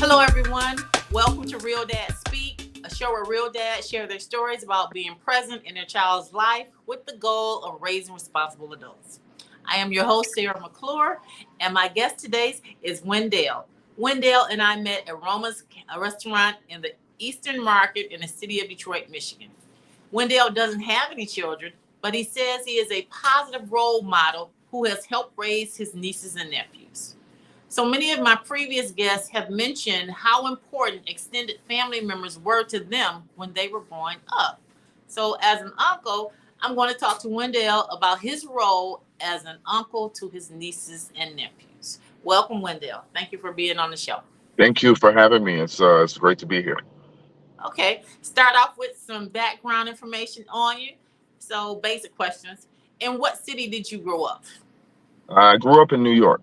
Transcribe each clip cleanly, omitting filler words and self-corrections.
Hello, everyone. Welcome to Real Dad Speak, a show where real dads share their stories about being present in their child's life with the goal of raising responsible adults. I am your host, Sarah McClure, and my guest today is Wendell. Wendell and I met at Roma's a restaurant in the Eastern Market in the city of Detroit, Michigan. Wendell doesn't have any children, but he says he is a positive role model who has helped raise his nieces and nephews. So many of my previous guests have mentioned how important extended family members were to them when they were growing up. So, as an uncle, I'm going to talk to Wendell about his role as an uncle to his nieces and nephews. Welcome, Wendell. Thank you for being on the show. Thank you for having me. It's great to be here. Okay, start off with some background information on you. So, basic questions. In what city did you grow up? I grew up in New York.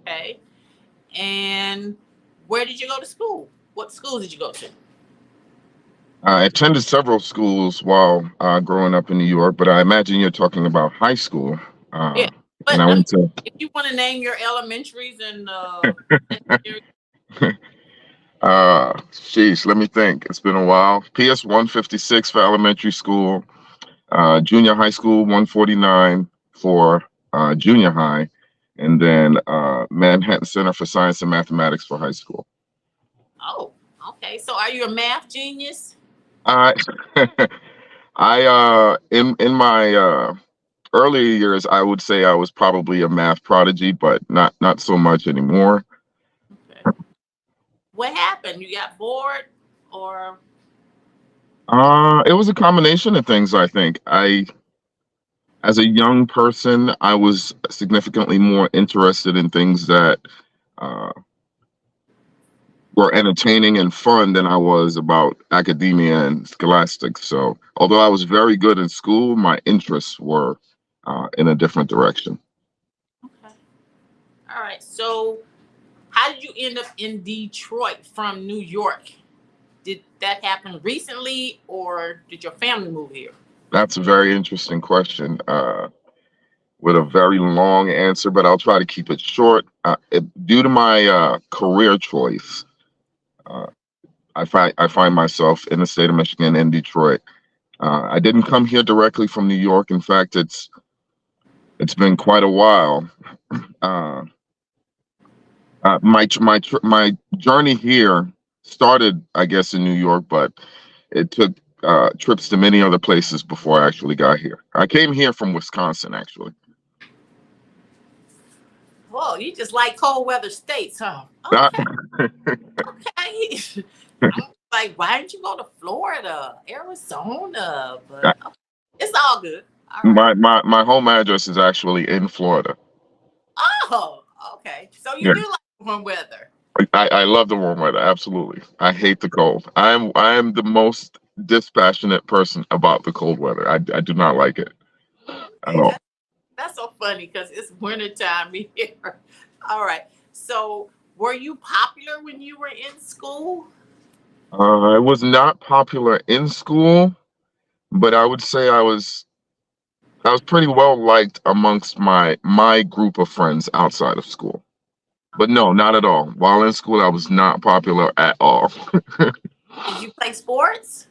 Okay. And where did you go to school? What schools did you go to? I attended several schools while growing up in New York, but I imagine you're talking about high school. Yeah. Uh, and But I went to, if you want to name your elementaries and sheesh, let me think. It's been a while. PS 156 for elementary school, junior high school 149 for junior high, and then Manhattan Center for Science and Mathematics for high school. oh, okay. So are you a math genius? I in my earlier years, I would say I was probably a math prodigy, but not so much anymore. Okay. What happened? You got bored or It was a combination of things. I think as a young person, I was significantly more interested in things that uh, were entertaining and fun than I was about academia and scholastics. So, although I was very good in school, my interests were in a different direction. okay. All right. So how did you end up in Detroit from New York? Did that happen recently or did your family move here? That's a very interesting question. With a very long answer, but I'll try to keep it short. Due to my career choice, uh, I find myself in the state of Michigan in Detroit. I didn't come here directly from New York. In fact, it's been quite a while. Uh, my journey here started, I guess, in New York, but it took trips to many other places before I actually got here. I came here from Wisconsin, actually. Whoa, you just like cold weather states, huh? That, Okay. Okay. I'm like, why didn't you go to Florida, Arizona? But okay, it's all good. All right. my home address is actually in Florida. Oh, okay. So you Yeah, do like warm weather. I love the warm weather. Absolutely, I hate the cold. I am the most dispassionate person about the cold weather. I do not like it at Okay, all. that's so funny because it's winter time here. All right. So were you popular when you were in school? I was not popular in school, but I would say I was pretty well liked amongst my group of friends outside of school. But Okay. no, not at all. While in school, I was not popular at all. Did you play sports?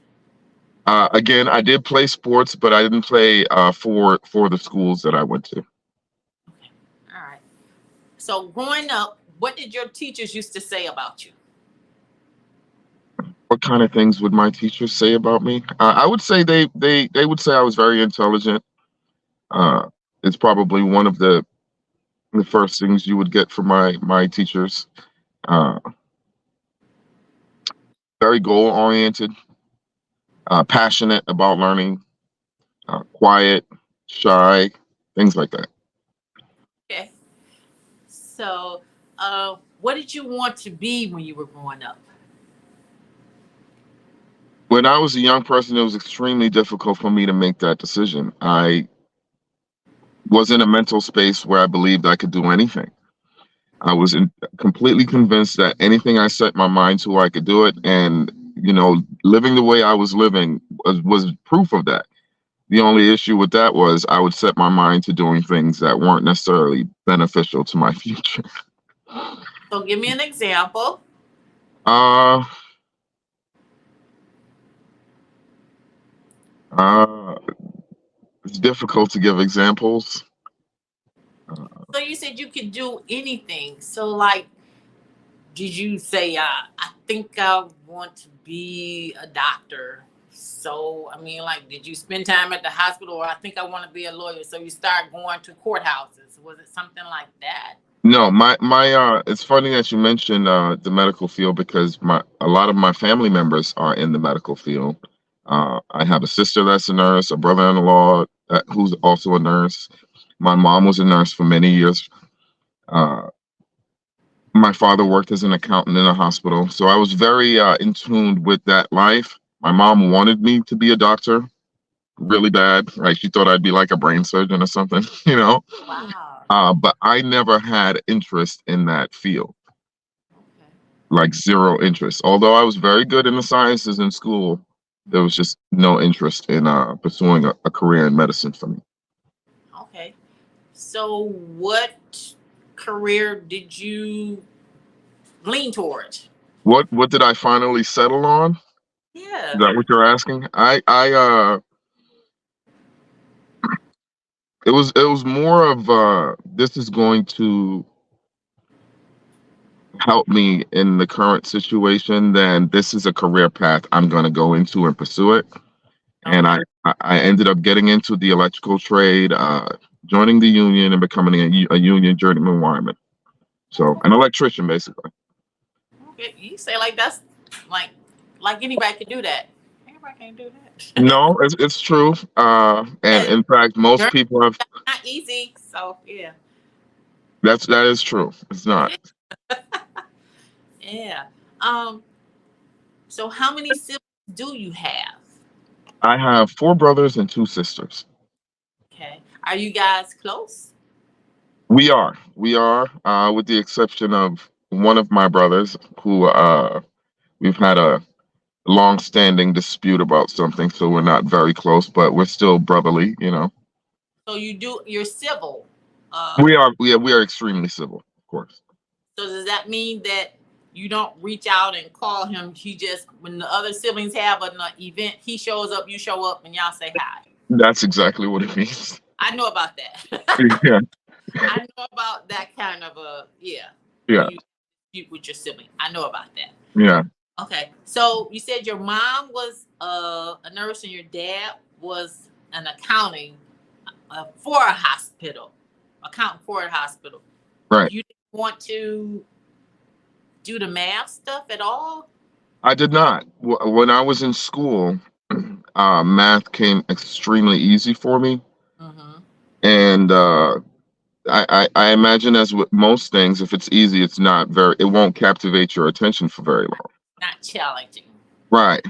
Again, I did play sports, but I didn't play for the schools that I went to. Okay. All right. So growing up, what did your teachers used to say about you? What kind of things would my teachers say about me? I would say they would say I was very intelligent. Uh, it's probably one of the first things you would get from my teachers. Uh, Very goal oriented, passionate about learning, quiet, shy, things like that. Okay. So, what did you want to be when you were growing up? When I was a young person, it was extremely difficult for me to make that decision. I was in a mental space where I believed I could do anything. I was completely convinced that anything I set my mind to, I could do it. And, living the way I was living was proof of that. The only issue with that was I would set my mind to doing things that weren't necessarily beneficial to my future. So, give me an example. Uh, uh, it's difficult to give examples. Uh, So you said you could do anything. So like, did you say, I think I want to be a doctor? So I mean, like, did you spend time at the hospital, or I think I want to be a lawyer? So you start going to courthouses. Was it something like that? no, it's funny that you mentioned the medical field because my a lot of my family members are in the medical field. I have a sister that's a nurse, a brother-in-law who's also a nurse. My mom was a nurse for many years. Uh, my father worked as an accountant in a hospital, so I was very in tune with that life. My mom wanted me to be a doctor really bad. Right, she thought I'd be like a brain surgeon or something, you know. Wow. But I never had interest in that field, Okay. like zero interest. Although I was very good in the sciences in school, there was just no interest in pursuing a career in medicine for me. Okay. So what career did you lean towards? What did I finally settle on? Is Yeah. that what you're asking? It was more of this is going to help me in the current situation than this is a career path I'm going to go into and pursue it. And Okay. I ended up getting into the electrical trade, joining the union and becoming a union journeyman wireman. So an electrician basically. Okay. You say like that's like like anybody can do that. Everybody can do that. No, it's true. And Yeah. in fact, most Journey people have. not easy. So yeah. That is true. It's not. Yeah. Um. So how many siblings do you have? I have four brothers and two sisters. Okay. Are you guys close? We are, with the exception of one of my brothers who we've had a long-standing dispute about something, so we're not very close, but we're still brotherly, you know. So you're civil. We are extremely civil, of course. So does that mean that you don't reach out and call him? He just when the other siblings have an event, he shows up, you show up, and y'all say hi. That's exactly what it means. I know about that. Yeah, I know about that kind of a yeah. When yeah, you with your sibling, I know about that. yeah. Okay, so you said your mom was a nurse and your dad was an accounting for a hospital, accountant for a hospital. Right. You didn't want to do the math stuff at all? I did not. When I was in school, math came extremely easy for me, Mm-hmm. and I imagine as with most things, if it's easy, it won't captivate your attention for very long. Not challenging. Right.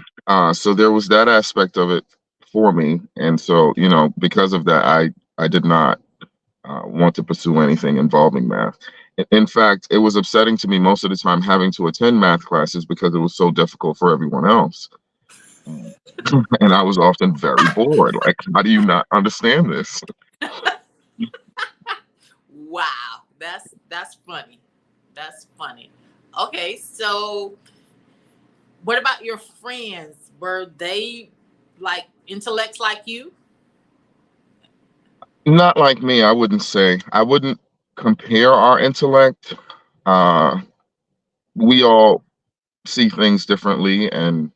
So there was that aspect of it for me, and so because of that, I did not want to pursue anything involving math. In fact, it was upsetting to me most of the time having to attend math classes because it was so difficult for everyone else. Mm. And I was often very bored. Like, how do you not understand this? Wow, that's funny. That's funny. Okay, so what about your friends? Were they like intellects like you? Not like me, I wouldn't say. I wouldn't compare our intellect. Uh, we all see things differently, and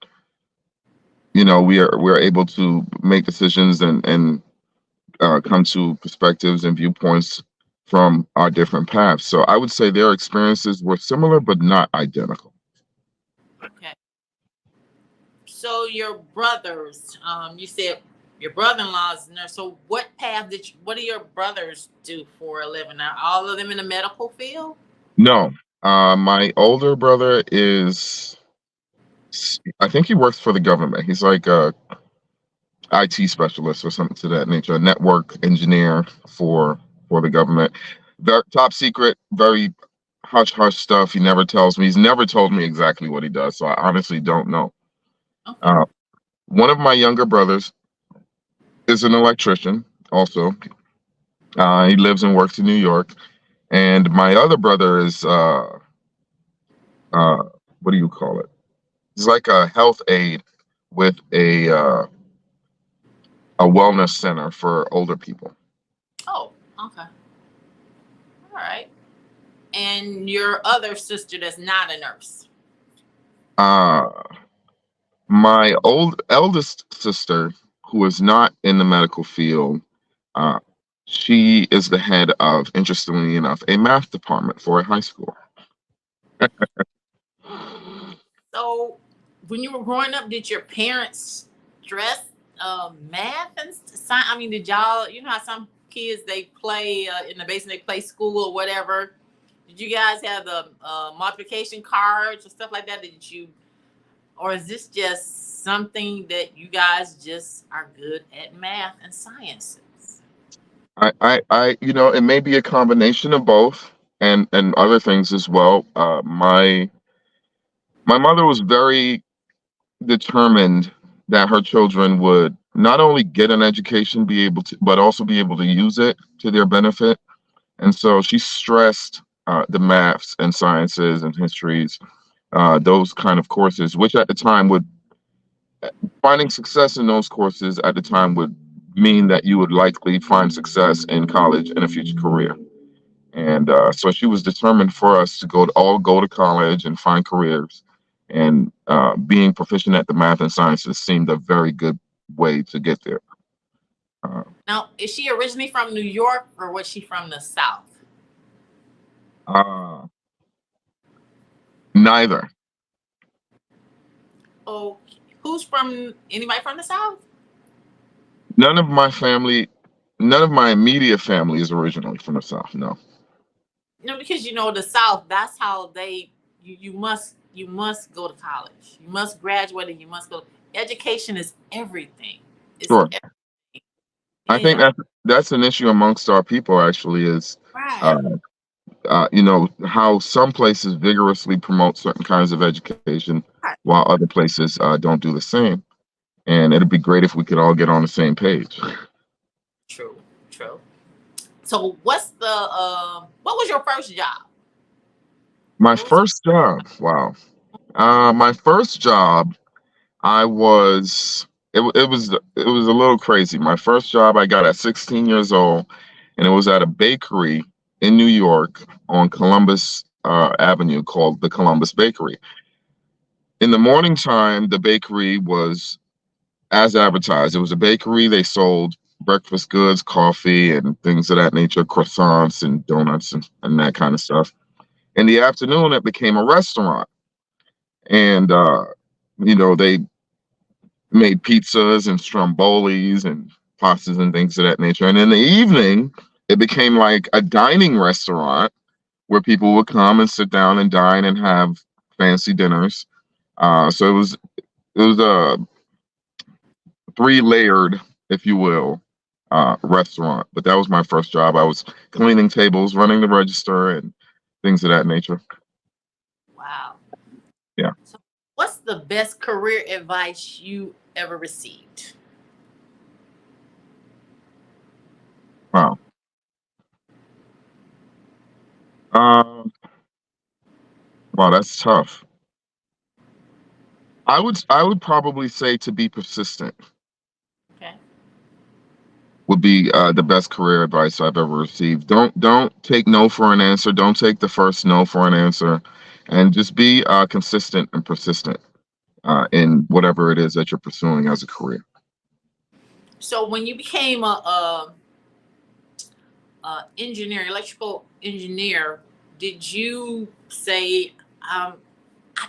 we're able to make decisions and come to perspectives and viewpoints from our different paths. So I would say their experiences were similar but not identical. Okay. So your brothers, you said your brother-in-law's a nurse. So what do your brothers do for a living? Are all of them in the medical field? No, my older brother I think he works for the government. He's like a IT specialist or something to that nature, a network engineer for the government. Very top secret, very hush hush stuff. He never tells me. He's never told me exactly what he does, so I honestly don't know. Okay. Uh, One of my younger brothers is an electrician, also. He lives and works in New York, and my other brother is what do you call it? It's like a health aide with a wellness center for older people. Oh, okay. All right. And your other sister that's not a nurse. Uh, my old eldest sister, who is not in the medical field, uh, she is the head of, interestingly enough, a math department for a high school. So, when you were growing up, did your parents stress math and science? I mean, did y'all, you know how some kids they play in the basement, they play school or whatever? Did you guys have the multiplication cards or stuff like that? Did you, or is this just something that you guys just are good at math and sciences? It may be a combination of both and other things as well. My mother was very determined that her children would not only get an education, be able to, but also be able to use it to their benefit. And so she stressed the maths and sciences and histories, those kind of courses, which at the time would finding success in those courses at the time would mean that you would likely find success in college and a future career. And so she was determined for us to all go to college and find careers. And being proficient at the math and sciences seemed a very good way to get there. Uh, Now, is she originally from New York or was she from the South? uh, Neither. Oh, who's from, anybody from the South? None of my family, none of my immediate family is originally from the South. No. No, because the South, that's how you must go to college. You must graduate and you must go. Education is everything. It's Sure. everything. I think Yeah. that's an issue amongst our people. Actually, is uh, Right. how some places vigorously promote certain kinds of education, Right. while other places don't do the same. And it'd be great if we could all get on the same page. True. True. So what was your first job? My What was first job, wow. My first job, I was it was a little crazy. My first job I got at 16 years old, and it was at a bakery in New York on Columbus Avenue called the Columbus Bakery. In the morning time, the bakery was as advertised. It was a bakery. They sold breakfast goods, coffee, and things of that nature, croissants and donuts and that kind of stuff. In the afternoon, it became a restaurant. And, they made pizzas and strombolis and pastas and things of that nature. And in the evening, it became like a dining restaurant where people would come and sit down and dine and have fancy dinners. So it was a three-layered, if you will, restaurant. But that was my first job. I was cleaning tables, running the register, and things of that nature. wow. Yeah. So what's the best career advice you ever received? Wow. Um, wow, that's tough. I would probably say to be persistent Okay. would be the best career advice I've ever received. Don't take no for an answer. Don't take the first no for an answer, and just be consistent and persistent in whatever it is that you're pursuing as a career. So when you became a electrical engineer, did you say, I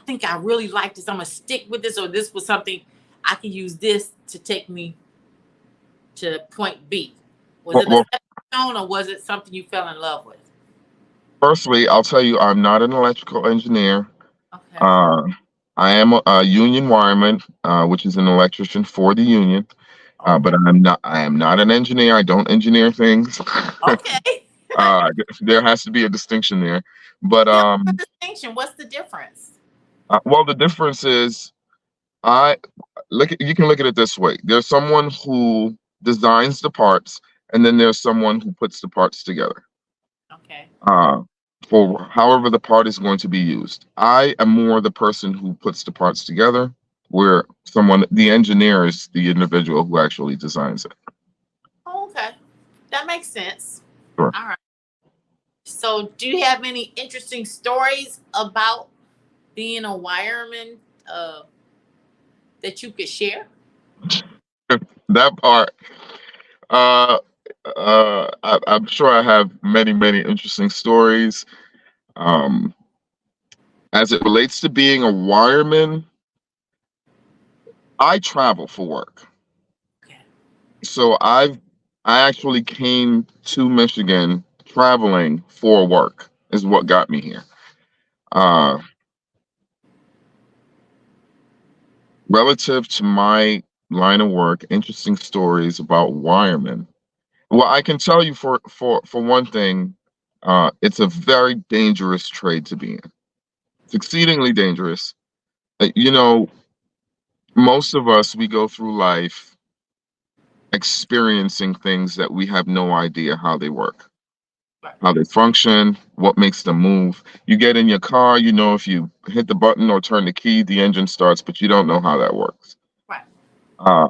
think I really like this, I'm gonna stick with this, or this was something I can use this to take me to point B? Was Well, it a well, stepping stone, or was it something you fell in love with? firstly, I'll tell you, I'm not an electrical engineer. Okay. Uh, I am a union wireman, which is an electrician for the union. But Okay. I am not an engineer. I don't engineer things. Okay. There has to be a distinction there. But Give us a distinction. What's the difference? well, the difference is I you can look at it this way. There's someone who designs the parts, and then there's someone who puts the parts together. Okay. Uh, for however the part is going to be used. I am more the person who puts the parts together, where the engineer is the individual who actually designs it. Oh, okay. That makes sense. Sure. All right. So, do you have any interesting stories about being a wireman uh, that you could share? That part, uh, I'm sure I have many, many interesting stories. Um, as it relates to being a wireman, I travel for work. Okay. So I actually came to Michigan traveling for work is what got me here. Uh, Relative to my line of work, interesting stories about wiremen. Well, I can tell you for one thing, it's a very dangerous trade to be in. It's exceedingly dangerous. You know, most of us we go through life experiencing things that we have no idea how they work, Right. how they function, what makes them move. You get in your car, you know, if you hit the button or turn the key, the engine starts, but you don't know how that works. Right. Uh,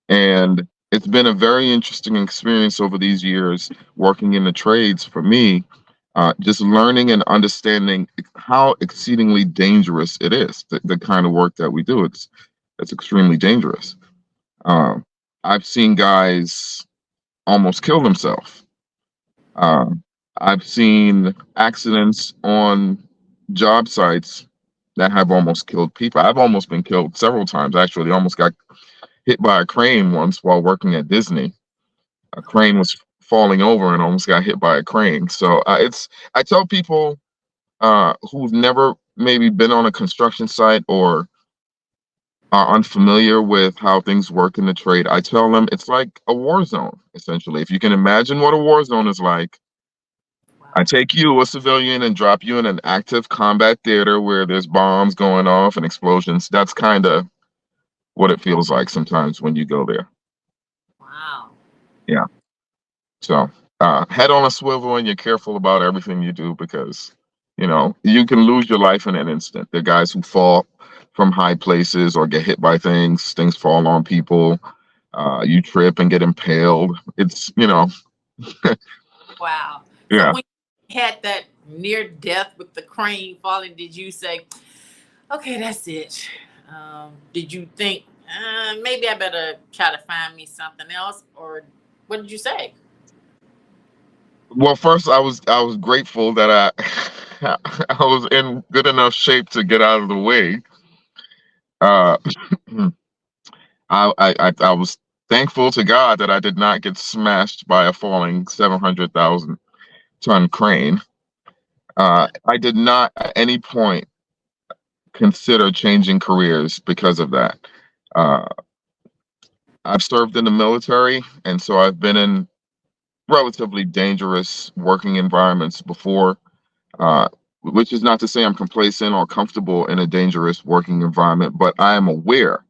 and it's been a very interesting experience over these years working in the trades for me, just learning and understanding how exceedingly dangerous it is, the kind of work that we do. It's extremely dangerous. Um, I've seen guys almost kill themselves. Um, I've seen accidents on job sites that have almost killed people. I've almost been killed several times, actually. Almost got hit by a crane once while working at Disney. A crane was falling over and almost got hit by a crane. So I tell people who've never maybe been on a construction site or are unfamiliar with how things work in the trade, I tell them it's like a war zone, essentially. If you can imagine what a war zone is like, I Wow. take you, a civilian, and drop you in an active combat theater where there's bombs going off and explosions. That's kind of what it feels like sometimes when you go there. Wow. Yeah. So, head on a swivel and you're careful about everything you do because, you can lose your life in an instant. There are guys who fall from high places or get hit by things fall on people. You trip and get impaled. Wow. So, Yeah. when you had that near death with the crane falling, did you say, okay, that's it? Did you think, maybe I better try to find me something else? Or what did you say? Well, first I was grateful that I was in good enough shape to get out of the way. Uh, I was thankful to God that I did not get smashed by a falling 700,000-ton crane. I did not at any point consider changing careers because of that. Uh, I've served in the military, and so I've been in relatively dangerous working environments before. Uh, which is not to say I'm complacent or comfortable in a dangerous working environment, but I am aware,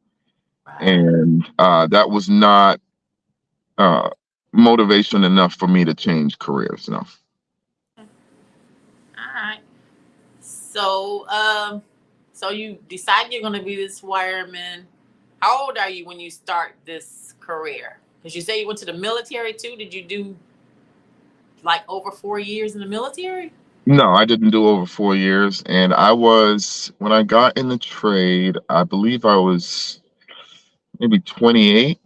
Right. and that was not uh, motivation enough for me to change careers. No. All right. So, so you decide you're going to be this wireman. How old are you when you start this career? Because you say you went to the military too. Did you do like over 4 years in the military? No, I didn't do over 4 years, and when I got in the trade, I believe I was maybe 28,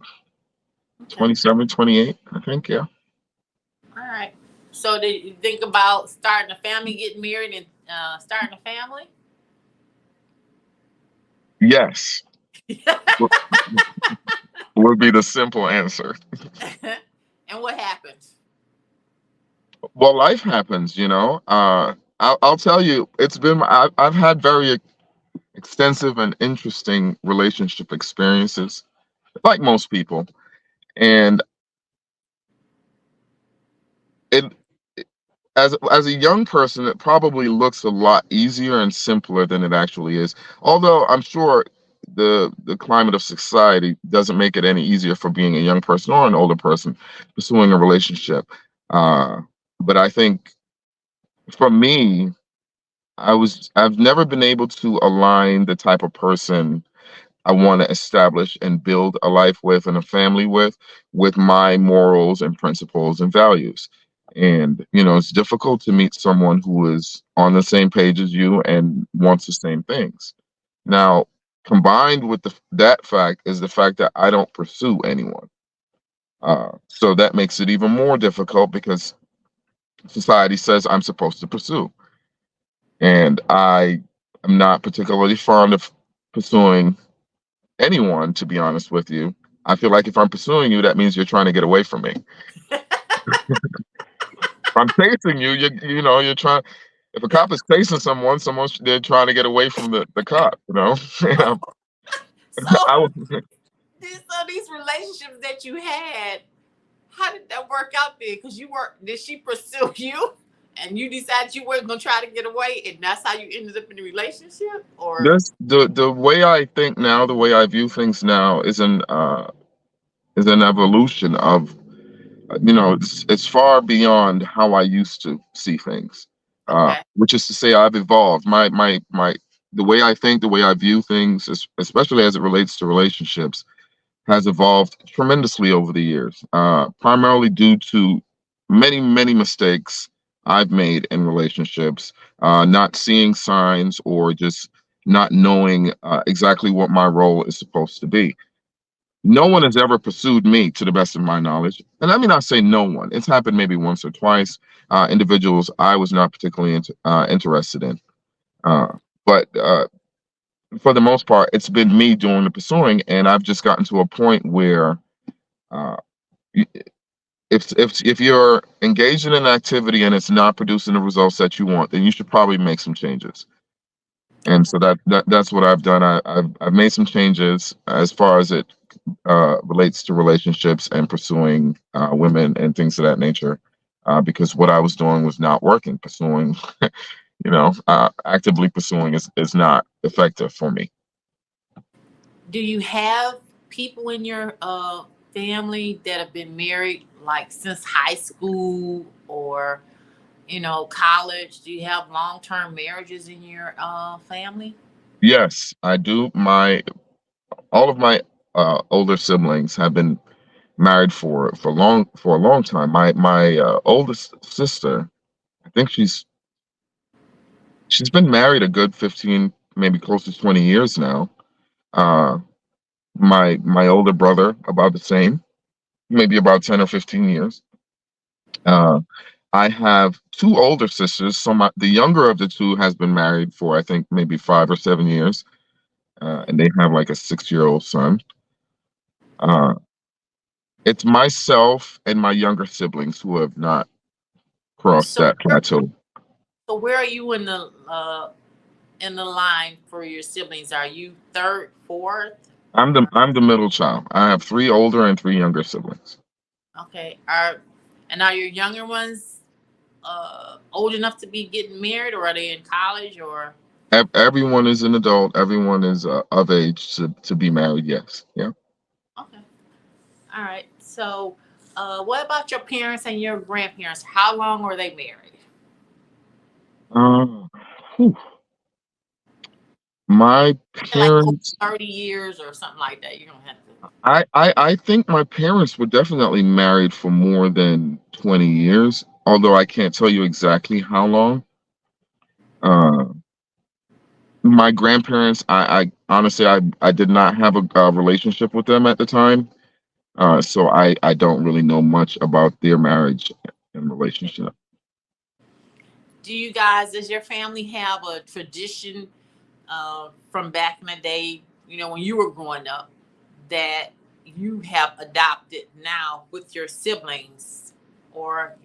Okay. 27, 28. I think. Yeah. All right. So did you think about starting a family, getting married, and starting a family? Yes, w- would be the simple answer. And what happened? Well, life happens, I'll tell you, I've had very extensive and interesting relationship experiences, like most people, and it as a young person, it probably looks a lot easier and simpler than it actually is. Although I'm sure the climate of society doesn't make it any easier for being a young person or an older person pursuing a relationship. Uh, but I think For me, I've never been able to align the type of person I want to establish and build a life with and a family with my morals and principles and values. And it's difficult to meet someone who is on the same page as you and wants the same things. Now, combined with that fact is the fact that I don't pursue anyone. So that makes it even more difficult because society says I'm supposed to pursue. And I am not particularly fond of pursuing anyone, to be honest with you. I feel like if I'm pursuing you, that means you're trying to get away from me. If I'm chasing you, you're trying. If a cop is chasing they're trying to get away from the cop. So, I was, these relationships that you had, how did that work out there? Because did she pursue you, and you decided you weren't gonna try to get away, and that's how you ended up in the relationship, or this the way I think now, the way I view things now is an evolution of it's far beyond how I used to see things. okay, Which is to say, I've evolved. My the way I think, the way I view things, especially as it relates to relationships, has evolved tremendously over the years. Primarily due to many mistakes I've made in relationships, not seeing signs or just not knowing exactly what my role is supposed to be. No one has ever pursued me, to the best of my knowledge. And let me not say no one. It's happened maybe once or twice. Individuals I was not particularly interested in. But for the most part, it's been me doing the pursuing, and I've just gotten to a point where uh, y- if you're engaged in an activity and it's not producing the results that you want, then you should probably make some changes. And okay. so that's what I've done. I've made some changes as far as it relates to relationships and pursuing women and things of that nature, because what I was doing was not working. Pursuing, actively pursuing is not effective for me. Do you have people in your family that have been married like since high school or college? Do you have long term marriages in your family? Yes, I do. My All of my older siblings have been married for a long time. My oldest sister, I think she's been married a good 15, maybe close to 20 years now. Uh, my older brother, about the same, maybe about 10 or 15 years. Uh, I have two older sisters. So the younger of the two has been married for I think maybe 5 or 7 years, and they have like a 6-year-old son. Uh, it's myself and my younger siblings who have not crossed So that plateau. where are you in the line for your siblings? Are you third, fourth, or I'm the middle child. I have three older and three younger siblings. okay? Are your younger ones old enough to be getting married, or are they in college, or Everyone is an adult. Everyone is of age to be married. Yes. Yeah. okay? All right. So, what about your parents and your grandparents? How long were they married? Uh, whew. My Like over parents, 30 years or something like that. You don't have to. I think my parents were definitely married for more than 20 years, although I can't tell you exactly how long. Uh, my grandparents, I honestly, I did not have a relationship with them at the time. So I don't really know much about their marriage and Okay. relationship. Does your family have a tradition from back in the day, when you were growing up, that you have adopted now with your siblings? Or,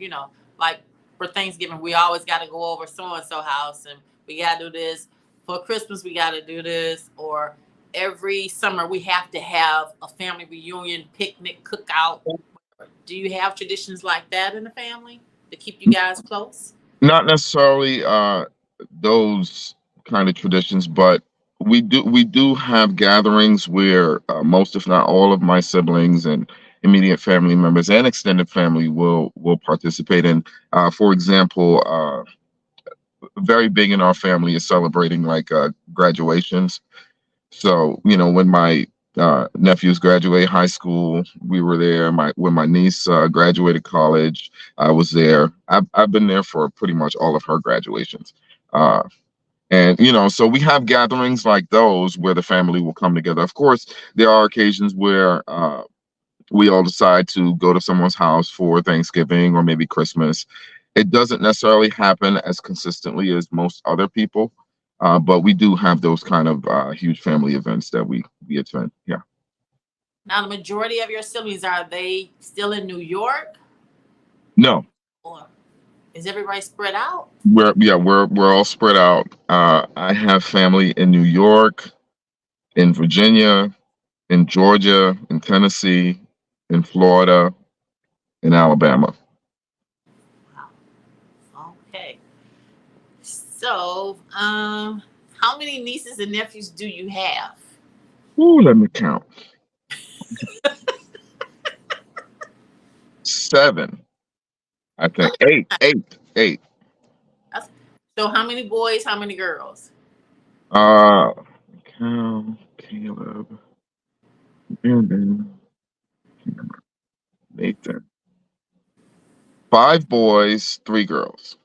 like for Thanksgiving, we always got to go over so and so house and we got to do this. For Christmas, we got to do this. Or every summer, we have to have a family reunion, picnic, cookout. Do you have traditions like that in the family to keep you guys close? Not necessarily those kind of traditions, but we do have gatherings where most, if not all, of my siblings and immediate family members and extended family will participate in. For example, very big in our family is celebrating like graduations. So, when my nephews graduated high school, we were there. When my niece graduated college, I was there. I've been there for pretty much all of her graduations. Uh, and so we have gatherings like those where the family will come together. Of course, there are occasions where we all decide to go to someone's house for Thanksgiving or maybe Christmas. It doesn't necessarily happen as consistently as most other people, but we do have those kind of huge family events that we attend. Yeah. Now, the majority of your siblings, are they still in New York, No, or is everybody spread out? we're all spread out. I have family in New York, in Virginia, in Georgia, in Tennessee, in Florida, in Alabama. Wow. Okay. So, how many nieces and nephews do you have? Ooh, let me count. Seven, I think. Eight. That's- So, how many boys? How many girls? Uh, Cal, Caleb, Brandon, Nathan. Five boys, three girls.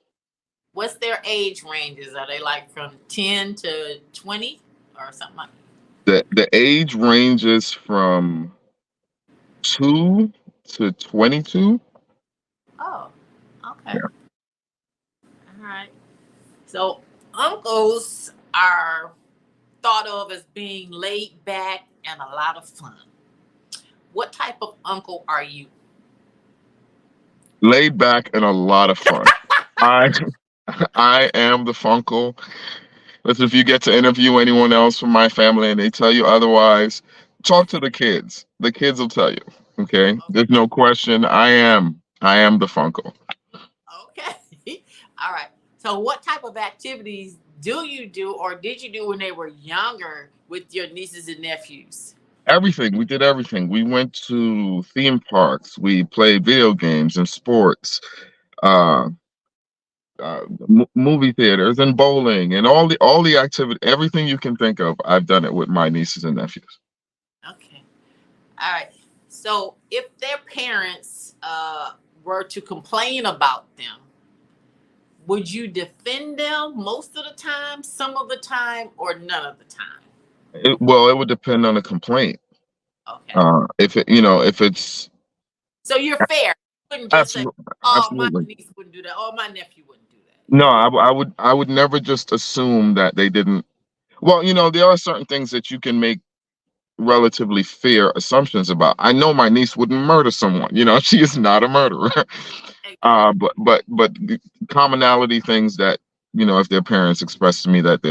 What's their age ranges? Are they like from 10 to 20 or something like The age ranges from 2 to 22. that? Oh, okay. Yeah. All right. So, uncles are thought of as being laid back and a lot of fun. What type of uncle are you? Laid back and a lot of fun. I I am the Funkle. Listen, if you get to interview anyone else from my family and they tell you otherwise, talk to the kids. The kids will tell you. Okay. There's no question. I am the Funkle. Okay. All right. So, what type of activities do you do or did you do when they were younger with your nieces and nephews? Everything. We did everything. We went to theme parks. We played video games and sports, uh, movie theaters and bowling and all the activity, everything you can think of. I've done it with my nieces and nephews. Okay. All right. So, if their parents were to complain about them, would you defend them most of the time, some of the time, or none of the time? Well, it would depend on the complaint. Okay. If it's So you're fair. You wouldn't just say, absolutely, "Oh, my absolutely. niece wouldn't do that," or "My nephew wouldn't do that." No, You would. I would never just assume that they didn't. Well, there are certain things that you can make relatively fair assumptions about. I know my niece wouldn't murder someone. She is not a murderer. Exactly. But the commonality things that if their parents express to me that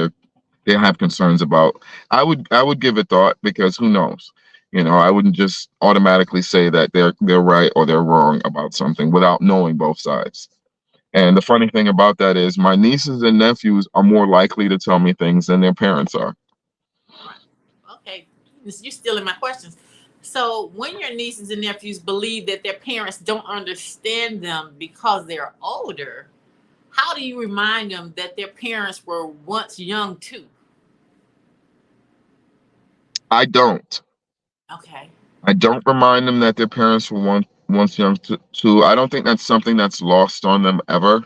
they have concerns about, I would give it thought because who knows. I wouldn't just automatically say that they're right or they're wrong about something without knowing both sides. And the funny thing about that is my nieces and nephews are more likely to tell me things than their parents are. Right. Okay. You're stealing my questions. So, when your nieces and nephews believe that their parents don't understand them because they're older, how do you remind them that their parents were once young too? I don't. Okay. I don't remind them that their parents were once young too. I don't think that's something that's lost on them ever.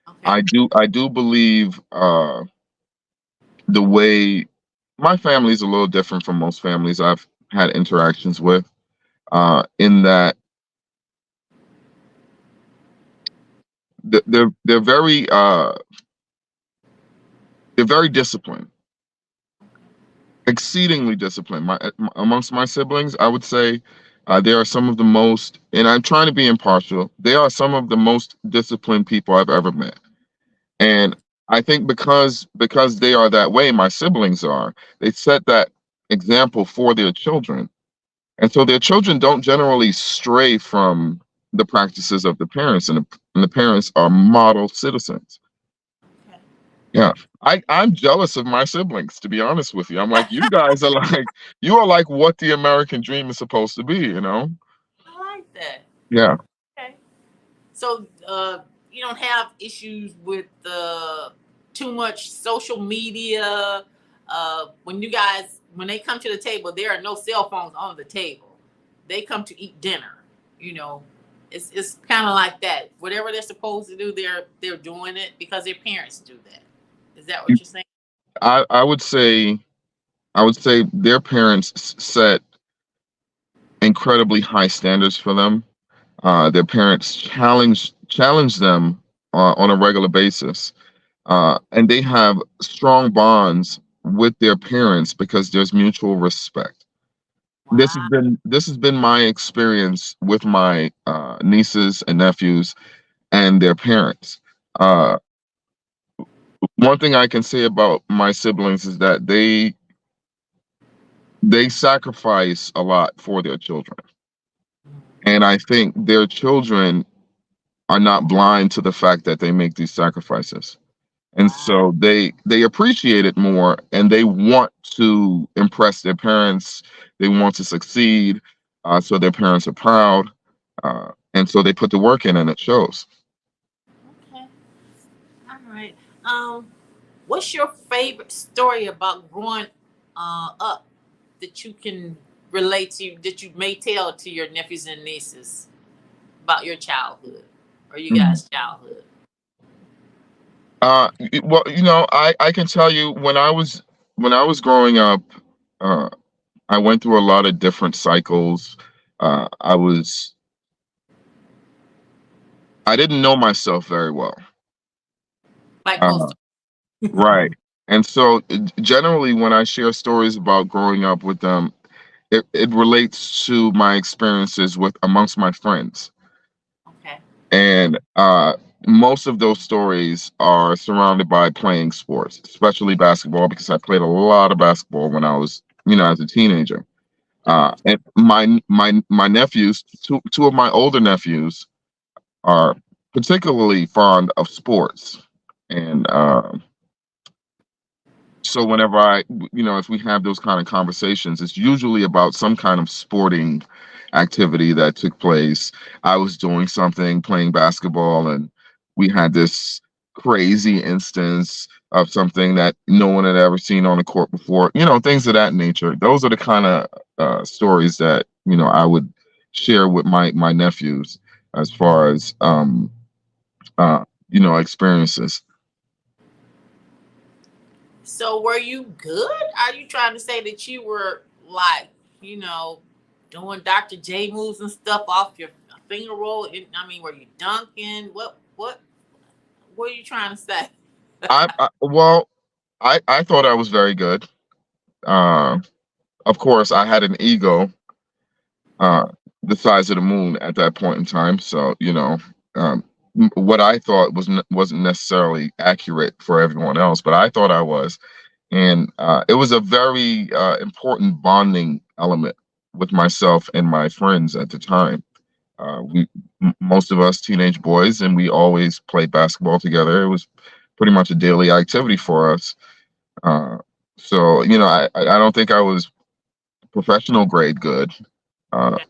Okay. I do believe the way my family is a little different from most families I've had interactions with, in that they're very disciplined, exceedingly disciplined. Amongst my siblings, I would say they are some of the most, and I'm trying to be impartial. They are some of the most disciplined people I've ever met, and I think because they are that way, my siblings are. They set that example for their children. And so their children don't generally stray from the practices of the parents, and the parents are model citizens. Okay. Yeah. I'm jealous of my siblings, to be honest with you. I'm like, you guys are like, you are like what the American dream is supposed to be? I like that. Yeah. Okay. So, you don't have issues with too much social media. When they come to the table, there are no cell phones on the table. They come to eat dinner. You know, it's kind of like that. Whatever they're supposed to do, they're doing it because their parents do that. Is that what you're saying? I would say their parents set incredibly high standards for them. Their parents challenge them on a regular basis, and they have strong bonds with their parents because there's mutual respect. Wow. This has been my experience with my nieces and nephews and their parents. Uh, One thing I can say about my siblings is that they sacrifice a lot for their children, and I think their children are not blind to the fact that they make these sacrifices, and Wow. so they appreciate it more, and they want to impress their parents. They want to succeed, so their parents are proud, and so they put the work in, and it shows. Okay. All right. Um, what's your favorite story about growing up that you can relate to, that you may tell to your nephews and nieces about your childhood or you Mhm. guys' childhood? Well, I can tell you when I was growing up, uh, I went through a lot of different cycles. I was I didn't know myself very well. Like Uh, most right. And so generally when I share stories about growing up with them, it relates to my experiences with amongst my friends. okay. And most of those stories are surrounded by playing sports, especially basketball, because I played a lot of basketball when I was, as a teenager. And my nephews, two of my older nephews, are particularly fond of sports, and so whenever if we have those kind of conversations, it's usually about some kind of sporting activity that took place. I was doing something, playing basketball, and we had this crazy instance of something that no one had ever seen on the court before, things of that nature. Those are the kind of stories that, I would share with my nephews as far as experiences. So were you good? Are you trying to say that you were like, you know, doing Dr. J moves and stuff off your finger roll? I mean, were you dunking? What are you trying to say? Well, I thought I was very good. Uh, of course, I had an ego uh, the size of the moon at that point in time. So, what I thought wasn't necessarily accurate for everyone else, but I thought I was, and it was a very important bonding element with myself and my friends at the time. Most of us teenage boys, and we always played basketball together. It was pretty much a daily activity for us. Uh, so, I don't think I was professional grade good.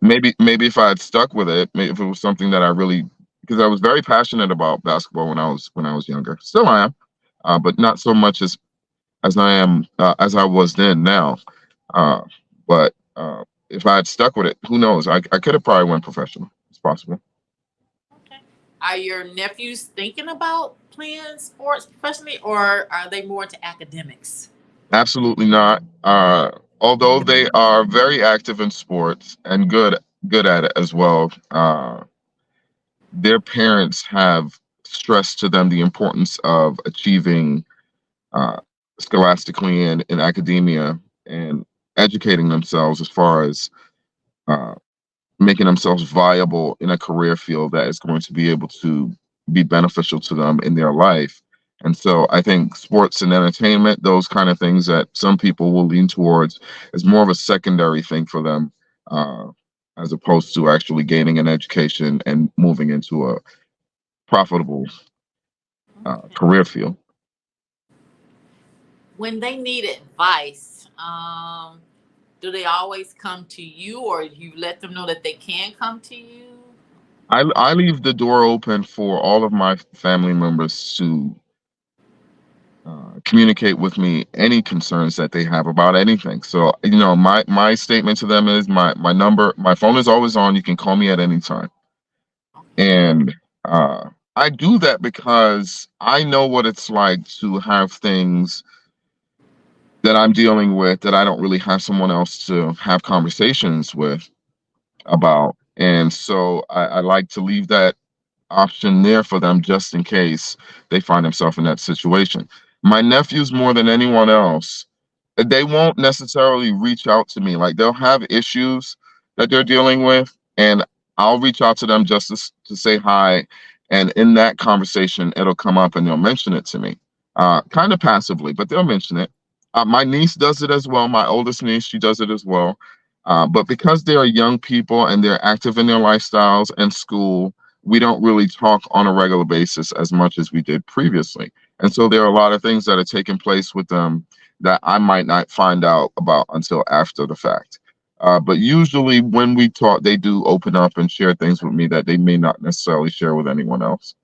Maybe if I had stuck with it, maybe if it was something that I really, because I was very passionate about basketball when I was younger. Still I am, but not so much as I am as I was then now. Uh, but if I had stuck with it, who knows? I could have probably went professional. It's possible. Okay. Are your nephews thinking about playing sports professionally, or are they more into academics? Absolutely not. Although they are very active in sports and good at it as well. Their parents have stressed to them the importance of achieving uh, scholastically and in academia and educating themselves as far as uh, making themselves viable in a career field that is going to be able to be beneficial to them in their life. And so I think sports and entertainment, those kind of things that some people will lean towards, is more of a secondary thing for them, uh, as opposed to actually gaining an education and moving into a profitable Okay. career field. When they need advice, do they always come to you, or you let them know that they can come to you? I leave the door open for all of my family members to communicate with me any concerns that they have about anything. So, my statement to them is my phone is always on. You can call me at any time. Okay. And I do that because I know what it's like to have things that I'm dealing with that I don't really have someone else to have conversations with about. And so I like to leave that option there for them just in case they find themselves in that situation. My nephews, more than anyone else, they won't necessarily reach out to me. Like they'll have issues that they're dealing with, and I'll reach out to them just to say hi. And in that conversation, it'll come up and they'll mention it to me, kind of passively, but they'll mention it. My niece does it as well. My oldest niece, she does it as well. But because they are young people and they're active in their lifestyles and school, we don't really talk on a regular basis as much as we did previously. And so there are a lot of things that are taking place with them that I might not find out about until after the fact. But usually, when we talk, they do open up and share things with me that they may not necessarily share with anyone else.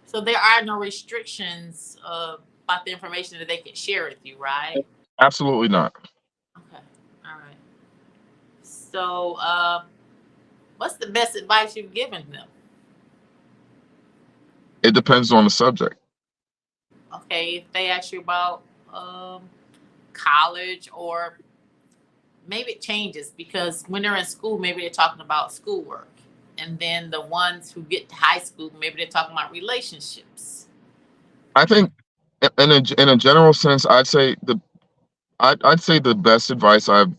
So there are no restrictions about the information that they can share with you, right? Absolutely not. Okay. All right. So, what's the best advice you've given them? It depends on the subject. Okay, if they ask you about um, college, or maybe it changes because when they're in school, maybe they're talking about schoolwork, and then the ones who get to high school, maybe they're talking about relationships. I think, in a general sense, I'd say the best advice I've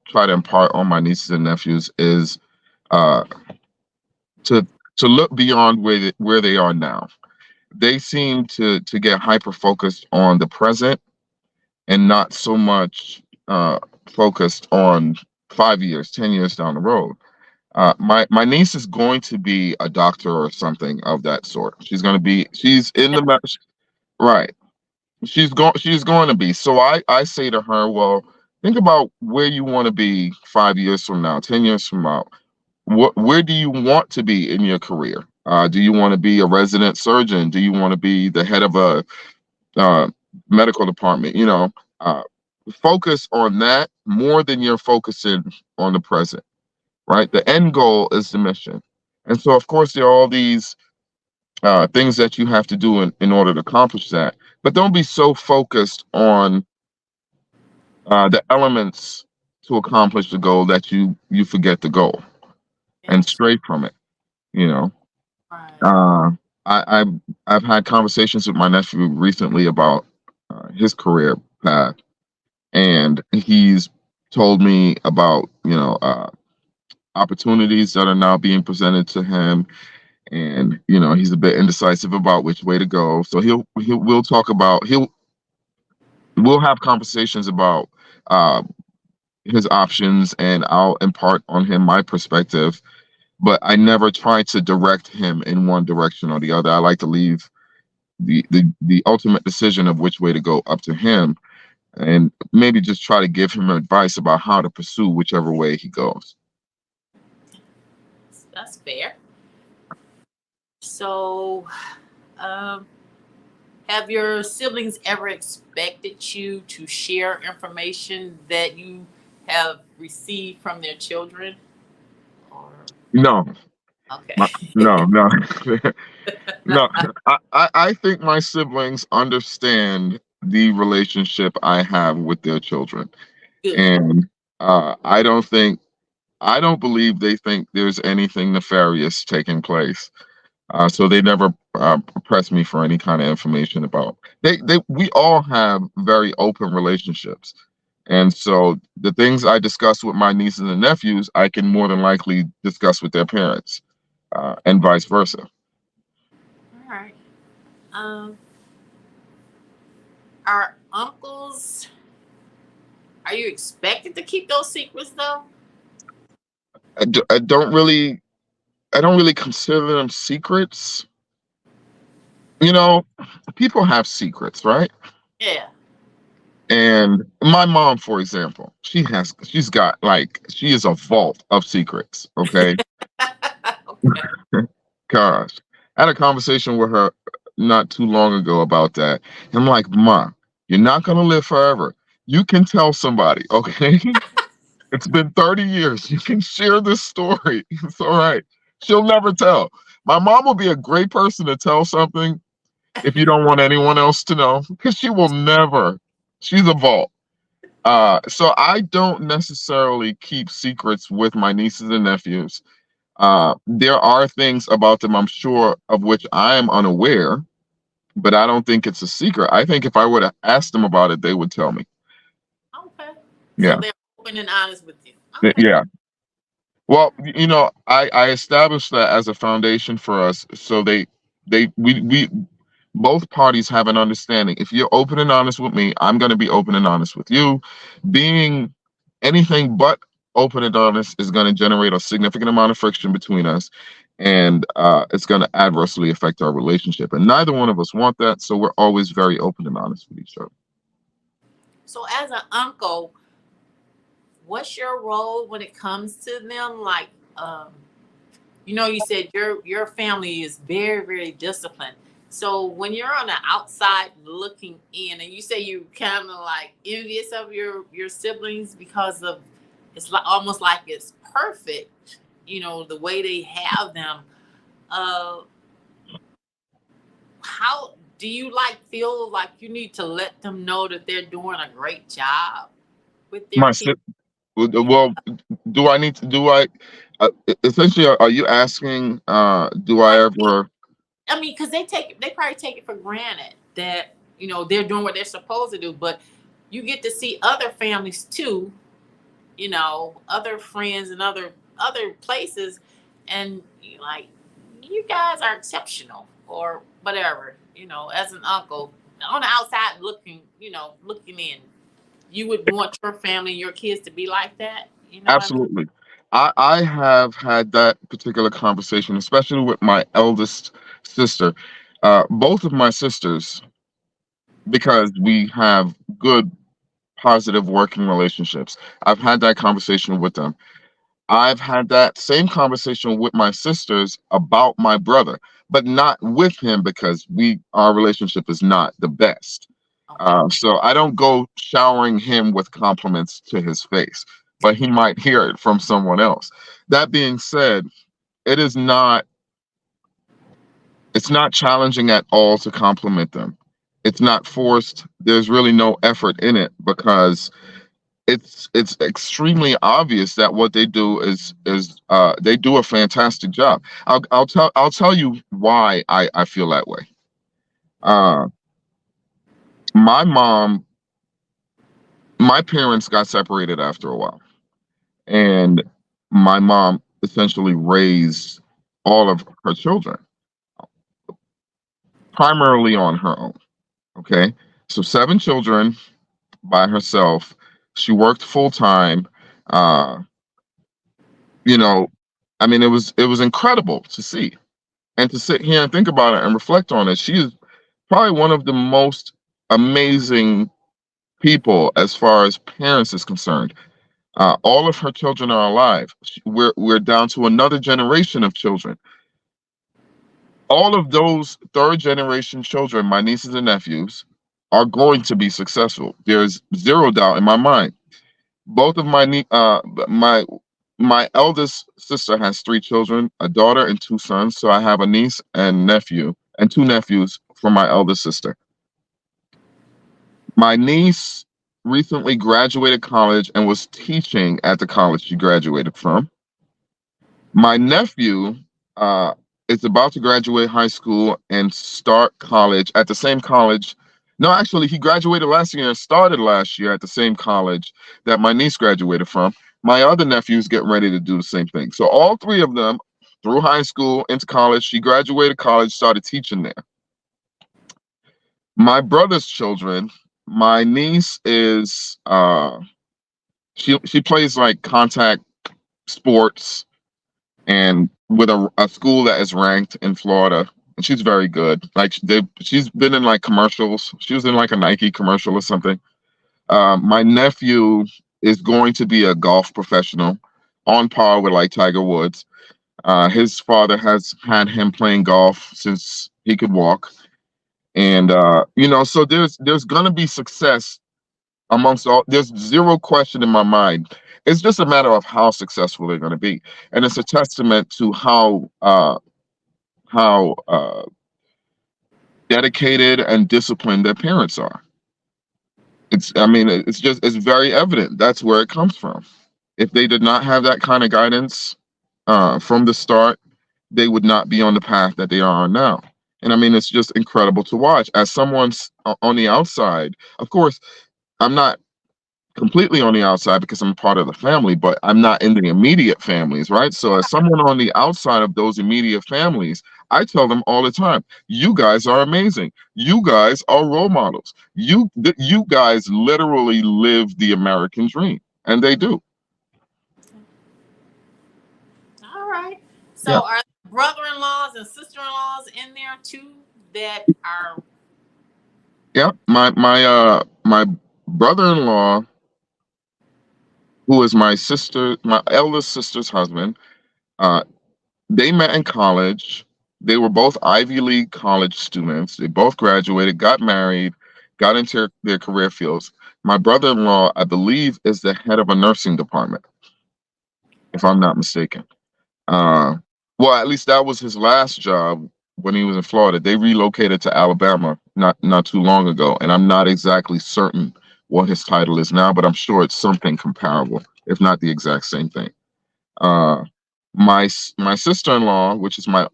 tried to impart on my nieces and nephews is uh, to look beyond where they are now. They seem to get hyper focused on the present and not so much focused on 5 years, 10 years down the road. My niece is going to be a doctor or something of that sort. She's in the right. She's going to be. So I say to her, well, think about where you want to be 5 years from now, 10 years from now. Where do you want to be in your career? Do you want to be a resident surgeon? Do you want to be the head of a uh, medical department? Uh, focus on that more than you're focusing on the present, right? The end goal is the mission. And so, of course, there are all these things that you have to do in order to accomplish that. But don't be so focused on the elements to accomplish the goal that you forget the goal and Yes. stray from it. You know, Right. uh, I've had conversations with my nephew recently about his career path, and he's told me about opportunities that are now being presented to him, and he's a bit indecisive about which way to go. So we'll talk about we'll have conversations about uh, his options, and I'll impart on him my perspective. But I never try to direct him in one direction or the other. I like to leave the ultimate decision of which way to go up to him, and maybe just try to give him advice about how to pursue whichever way he goes. That's fair. So, um, have your siblings ever expected you to share information that you have received from their children? Or No, my, okay. no, no, no. I think my siblings understand the relationship I have with their children, Good. and I don't believe they think there's anything nefarious taking place. So they never press me for any kind of information about. We all have very open relationships, and so the things I discuss with my nieces and nephews, I can more than likely discuss with their parents, and vice versa. All right. Um, our uncles, are you expected to keep those secrets though? I don't really consider them secrets. You know, people have secrets, right? Yeah. And my mom, for example, she's got like she is a vault of secrets. Okay, Okay. gosh, I had a conversation with her. not too long ago about that. I'm like, Ma, you're not gonna live forever. You can tell somebody, okay? It's been 30 years. You can share this story. It's all right. She'll never tell. My mom will be a great person to tell something if you don't want anyone else to know, because she will never. She's a vault. So I don't necessarily keep secrets with my nieces and nephews. There are things about them, I'm sure, of which I am unaware, but I don't think it's a secret. I think if I were to ask them about it, they would tell me. Okay. So Yeah. they're open and honest with you. Okay. Yeah. Well, I established that as a foundation for us, so we both parties have an understanding. If you're open and honest with me, I'm going to be open and honest with you. Being anything but open and honest is going to generate a significant amount of friction between us, and it's going to adversely affect our relationship. And neither one of us want that, so we're always very open and honest with each other. So as an uncle, what's your role when it comes to them? Like, you said your family is very, very disciplined. So when you're on the outside looking in, and you say you kind of like envious of your siblings because of it's like almost like it's perfect, the way they have them. Uh, how do you like feel like you need to let them know that they're doing a great job with their My kids? si- well, do I need to do I essentially are you asking do I Like, ever I mean, because they probably take it for granted that they're doing what they're supposed to do, but you get to see other families too, other friends and other places, and you like you guys are exceptional or whatever. As an uncle on the outside looking in, you would want your family, your kids to be like that. You know what I mean? absolutely. I have had that particular conversation, especially with my eldest sister. Both of my sisters, because we have good, positive working relationships. I've had that conversation with them. I've had that same conversation with my sisters about my brother, but not with him because our relationship is not the best. Okay. So I don't go showering him with compliments to his face, but he might hear it from someone else. That being said, it is not it's not challenging at all to compliment them. It's not forced. There's really no effort in it because it's extremely obvious that what they do is they do a fantastic job. I'll tell you why I feel that way. Uh, my mom, my parents got separated after a while, and my mom essentially raised all of her children primarily on her own. Okay, so 7 children by herself. She worked full time. Uh, you know, I mean, it was incredible to see and to sit here and think about it and reflect on it. She is probably one of the most amazing people as far as parents is concerned. All of her children are alive. We're down to another generation of children. All of those third generation children, my nieces and nephews, are going to be successful. There's zero doubt in my mind. Both of my eldest sister has 3 children, a daughter and 2 sons. So I have a niece and nephew and 2 nephews from my eldest sister. My niece recently graduated college and was teaching at the college she graduated from. My nephew uh, is about to graduate high school and start college at the same college. No, actually, he graduated last year and started last year at the same college that my niece graduated from. My other nephew's getting ready to do the same thing. So all 3 of them through high school into college. She graduated college, started teaching there. My brother's children, my niece is she plays like contact sports and with a school that is ranked in Florida, and she's very good. Like she's been in like commercials. She was in like a Nike commercial or something. My nephew is going to be a golf professional, on par with like Tiger Woods. His father has had him playing golf since he could walk. And so there's gonna be success amongst all. There's zero question in my mind. It's just a matter of how successful they're gonna be, and it's a testament to how dedicated and disciplined their parents are. I mean, it's very evident. That's where it comes from. If they did not have that kind of guidance from the start, they would not be on the path that they are on now. And I mean, it's just incredible to watch. As someone's on the outside, of course, I'm not completely on the outside because I'm part of the family, but I'm not in the immediate families, right? So as someone on the outside of those immediate families, I tell them all the time, you guys are amazing. You guys are role models. You guys literally live the American dream, and they do. All right. So Yeah. are brother-in-laws and sister-in-laws in there too that are Yeah. My brother-in-law, who is my eldest sister's husband, uh, they met in college. They were both Ivy League college students. They both graduated, got married, got into their career fields. My brother-in-law, I believe, is the head of a nursing department, if I'm not mistaken. Uh, well, at least that was his last job when he was in Florida. They relocated to Alabama not too long ago, and I'm not exactly certain what his title is now, but I'm sure it's something comparable, if not the exact same thing. Uh, my sister-in-law, which is my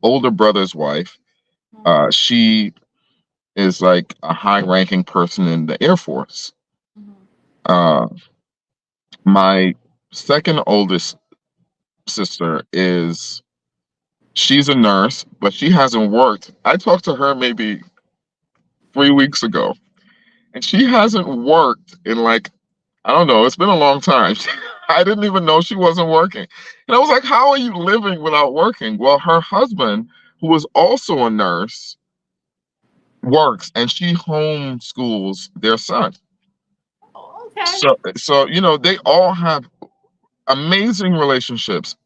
older brother's wife, she is like a high-ranking person in the Air Force. Mhm. Uh, my second oldest sister is she's a nurse, but she hasn't worked. I talked to her maybe 3 weeks ago, and she hasn't worked in like I don't know. It's been a long time. I didn't even know she wasn't working. And I was like, how are you living without working? Well, her husband, who is also a nurse, works and she homeschools their son. Oh, okay. So they all have amazing relationships,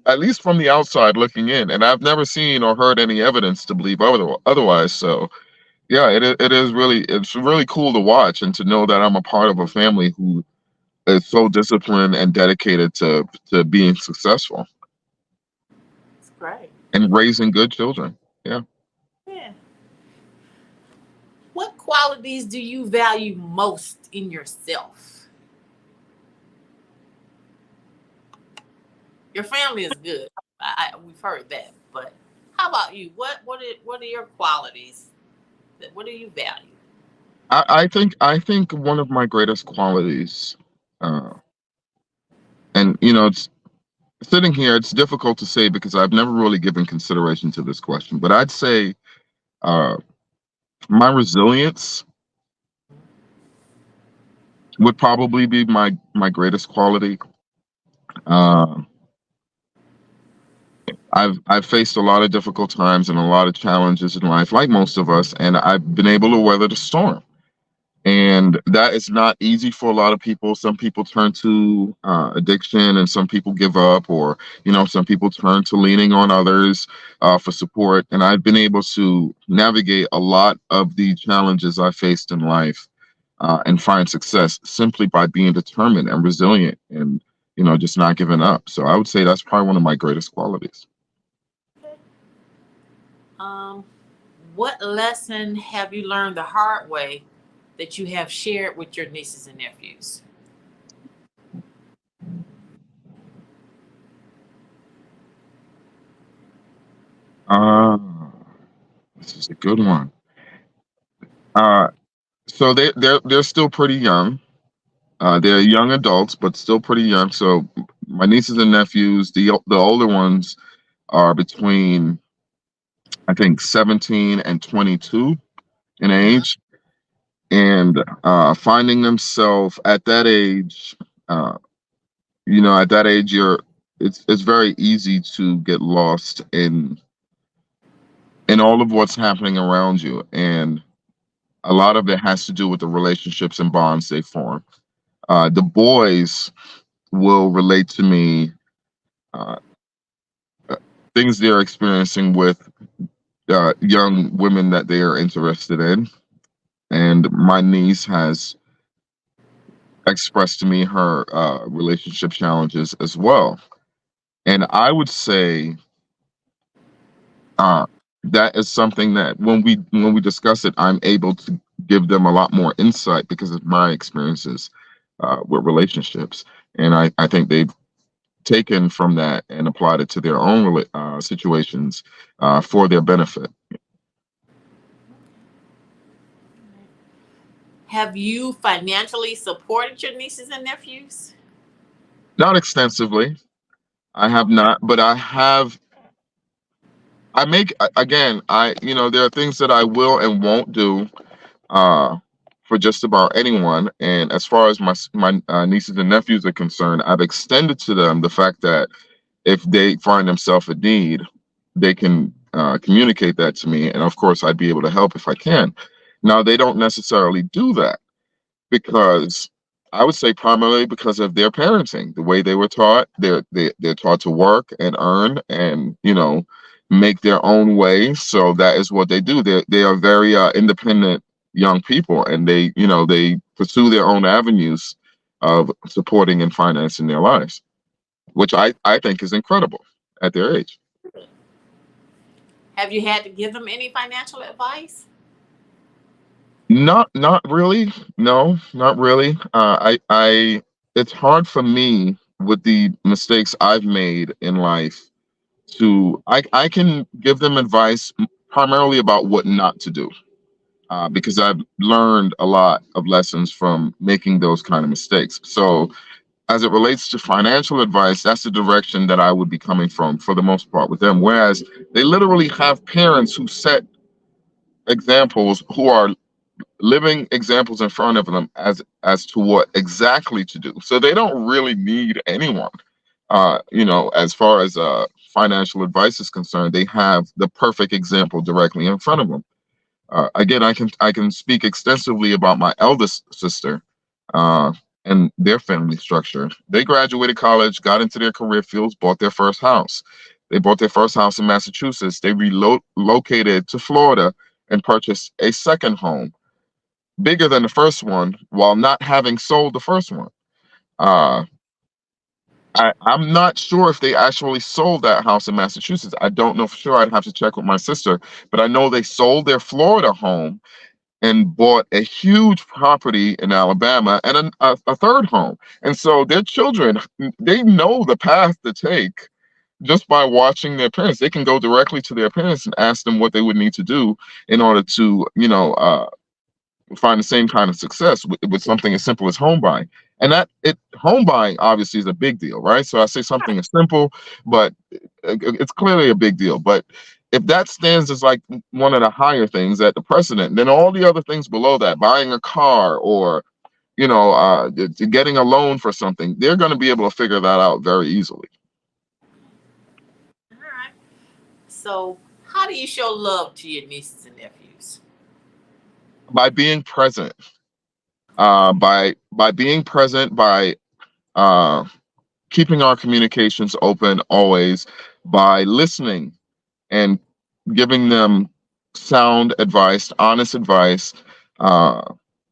at least from the outside looking in. And I've never seen or heard any evidence to believe otherwise. So, yeah, it's really cool to watch and to know that I'm a part of a family who is so disciplined and dedicated to being successful That's great. and raising good children. Yeah. Yeah. What qualities do you value most in yourself? Your family is good. We've heard that, but how about you? What are your qualities? What do you value? I think one of my greatest qualities, uh, and it's sitting here, it's difficult to say because I've never really given consideration to this question, but I'd say uh, my resilience would probably be my greatest quality. Uh, I've faced a lot of difficult times and a lot of challenges in life, like most of us, and I've been able to weather the storm. And that is not easy for a lot of people. Some people turn to addiction, and some people give up, or some people turn to leaning on others for support. And I've been able to navigate a lot of the challenges I faced in life and find success simply by being determined and resilient, and just not giving up. So I would say that's probably one of my greatest qualities. Um, what lesson have you learned the hard way that you have shared with your nieces and nephews? Uh, this is a good one. Uh, so they're still pretty young. They're young adults, but still pretty young. So my nieces and nephews, the older ones, are between I think 17 and 22 in Mhm. age, and finding themselves at that age, uh, at that age, it's very easy to get lost in all of what's happening around you, and a lot of it has to do with the relationships and bonds they form. The boys will relate to me uh, things they're experiencing with young women that they are interested in. And my niece has expressed to me her relationship challenges as well. And I would say uh, that is something that when we discuss it, I'm able to give them a lot more insight because of my experiences with relationships, and I think they've taken from that and applied it to their own situations for their benefit. Have you financially supported your nieces and nephews? Not extensively, I have Okay. not, but I have. I make again. There are things that I will and won't do uh, for just about anyone. And as far as my nieces and nephews are concerned, I've extended to them the fact that if they find themselves in need, they can communicate that to me, and of course, I'd be able to help if I can. Now, they don't necessarily do that because I would say primarily because of their parenting, the way they were taught. They're taught to work and earn, and make their own way. So that is what they do. They are very independent young people, and they pursue their own avenues of supporting and financing their lives, which I think is incredible at their age. Have you had to give them any financial advice? Not really. No, not really. I it's hard for me with the mistakes I've made in life to I can give them advice primarily about what not to do. Because I've learned a lot of lessons from making those kind of mistakes. So as it relates to financial advice, that's the direction that I would be coming from for the most part with them. Whereas they literally have parents who set examples, who are living examples in front of them as to what exactly to do. So they don't really need anyone. As far as financial advice is concerned, they have the perfect example directly in front of them. Again, I can speak extensively about my eldest sister uh, and their family structure. They graduated college, got into their career fields, bought their first house. They bought their first house in Massachusetts. They relocated to Florida and purchased a second home, bigger than the first one, while not having sold the first one. Uh, I'm not sure if they actually sold that house in Massachusetts. I don't know for sure. I'd have to check with my sister, but I know they sold their Florida home and bought a huge property in Alabama and a third home. And so their children, they know the path to take just by watching their parents. They can go directly to their parents and ask them what they would need to do in order to, find the same kind of success with something as simple as home buying. And home buying obviously is a big deal, right? So I say something as simple, but it's clearly a big deal. But if that stands as like one of the higher things at the precedent, then all the other things below that, buying a car or getting a loan for something, they're going to be able to figure that out very easily All right. So, how do you show love to your nieces and nephews? by being present. By being present, by uh, keeping our communications open always, by listening and giving them sound advice, honest advice, uh,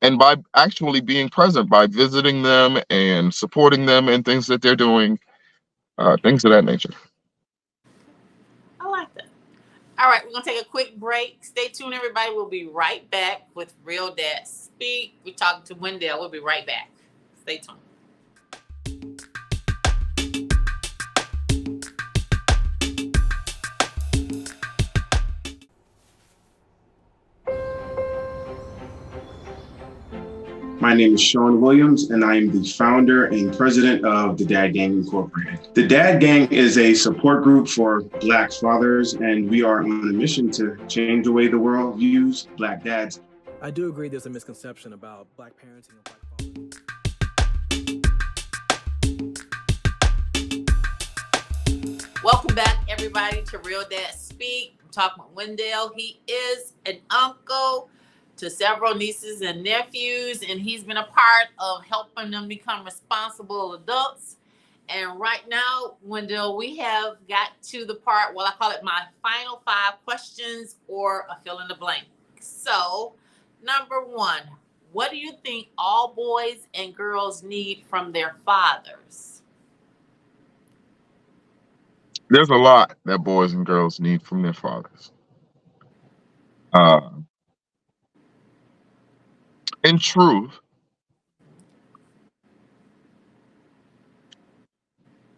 and by actually being present, by visiting them and supporting them in things that they're doing, things of that nature. I like that. All right, we're gonna take a quick break. Stay tuned, everybody. We'll be right back with Real Dad Speak. We're talking to Wendell. We'll be right back. Stay tuned. My name is Sean Williams, and I am the founder and president of the Dad Gang Incorporated. The Dad Gang is a support group for Black fathers, and we are on a mission to change the way the world views Black dads. I do agree there's a misconception about Black parenting and Black fathers. Welcome back, everybody, to Real Dad Speak. I'm talking with Wendell. He is an uncle to several nieces and nephews, and he's been a part of helping them become responsible adults. And right now, Wendell, we have got to the part, well, I call it my final 5 questions or a fill in the blank. So, number 1, what do you think all boys and girls need from their fathers? There's a lot that boys and girls need from their fathers. Uh, in truth,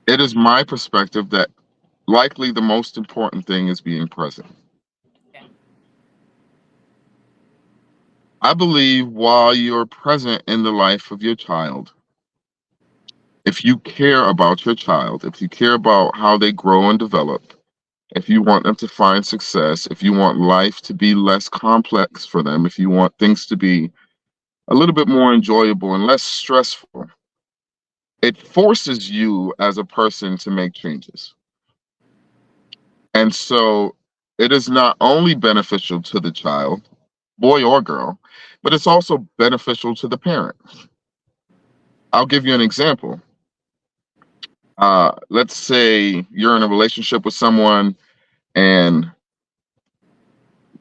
it is my perspective that likely the most important thing is being present. Okay. I believe while you're present in the life of your child, if you care about your child, if you care about how they grow and develop, if you want them to find success, if you want life to be less complex for them, if you want things to be a little bit more enjoyable and less stressful, it forces you as a person to make changes. And so it is not only beneficial to the child, boy or girl, but it's also beneficial to the parent. I'll give you an example. Let's say you're in a relationship with someone and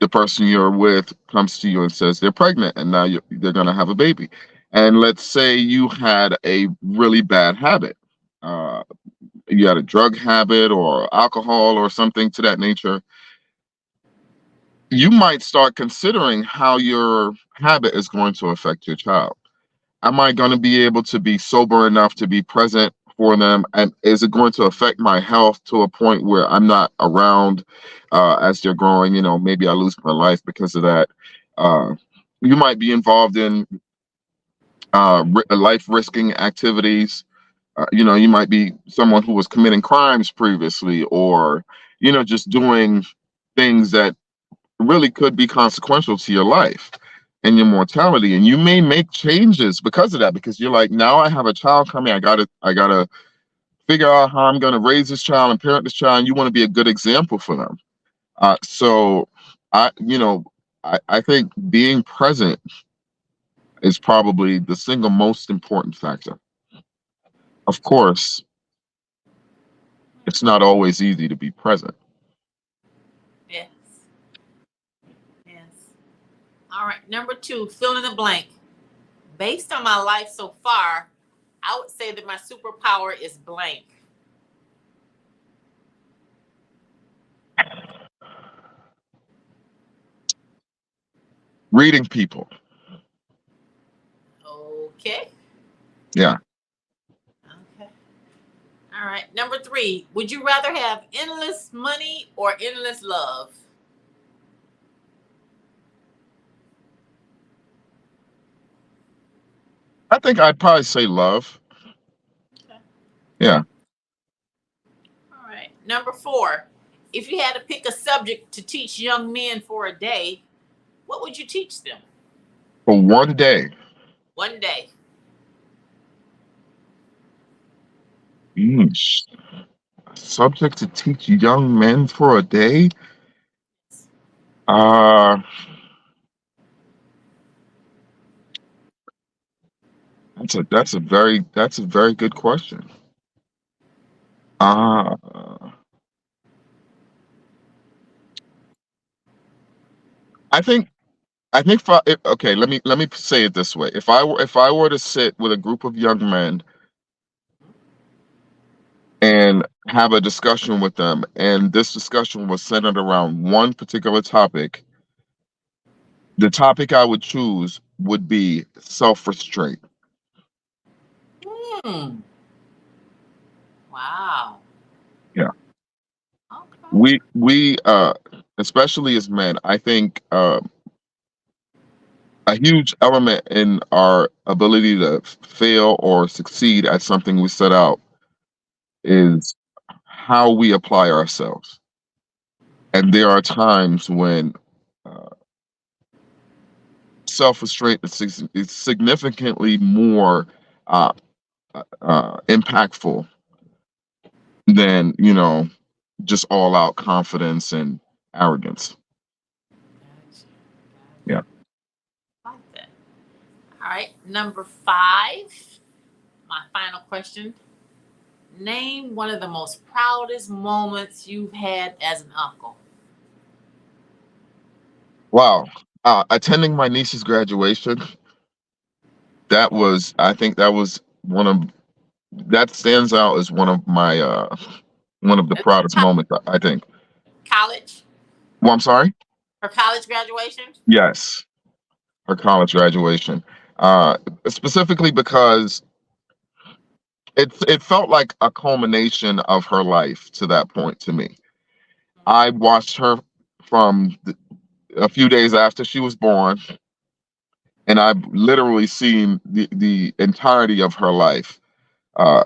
the person you're with comes to you and says they're pregnant and now they're going to have a baby. And let's say you had a really bad habit. Uh, you had a drug habit or alcohol or something to that nature. You might start considering how your habit is going to affect your child. Am I going to be able to be sober enough to be present for them? And is it going to affect my health to a point where I'm not around as they're growing? You know, maybe I lose my life because of that. You might be involved in life risking activities. You know, you might be someone who was committing crimes previously, or, you know, just doing things that really could be consequential to your life and your mortality. And you may make changes because of that, because you're like, now I have a child coming. I gotta figure out how I'm gonna raise this child and parent this child. And you want to be a good example for them. So you know, I think being present is probably the single most important factor. Of course, it's not always easy to be present. Yes. Yes. All right. Number 2, fill in the blank. Based on my life so far, I would say that my superpower is blank. Reading people. Okay. Yeah. Okay. All right. Number 3, would you rather have endless money or endless love? I think I'd probably say love. Okay. Yeah. All right. Number 4, if you had to pick a subject to teach young men for a day, what would you teach them? For one day. One day. Yeesh. Subject to teach young men for a day? Uh, that's a very good question. Uh, I think okay. Let me say it this way. If I were to sit with a group of young men and have a discussion with them, and this discussion was centered around one particular topic, the topic I would choose would be self-restraint. Hmm. Wow. Yeah. Okay. We especially as men, I think a huge element in our ability to fail or succeed at something we set out is how we apply ourselves. And there are times when uh, self-restraint is significantly more uh, impactful than, you know, just all-out confidence and arrogance. Gotcha. Yeah. Like that. All right. Number 5, my final question. Name one of the most proudest moments you've had as an uncle. Wow. Attending my niece's graduation, I think that was that stands out as one of the proudest moments, I think. College? Well, I'm sorry? Her college graduation? Yes, her college graduation. Uh, Specifically because it felt like a culmination of her life to that point to me. I watched her from a few days after she was born, and I've literally seen the entirety of her life, uh,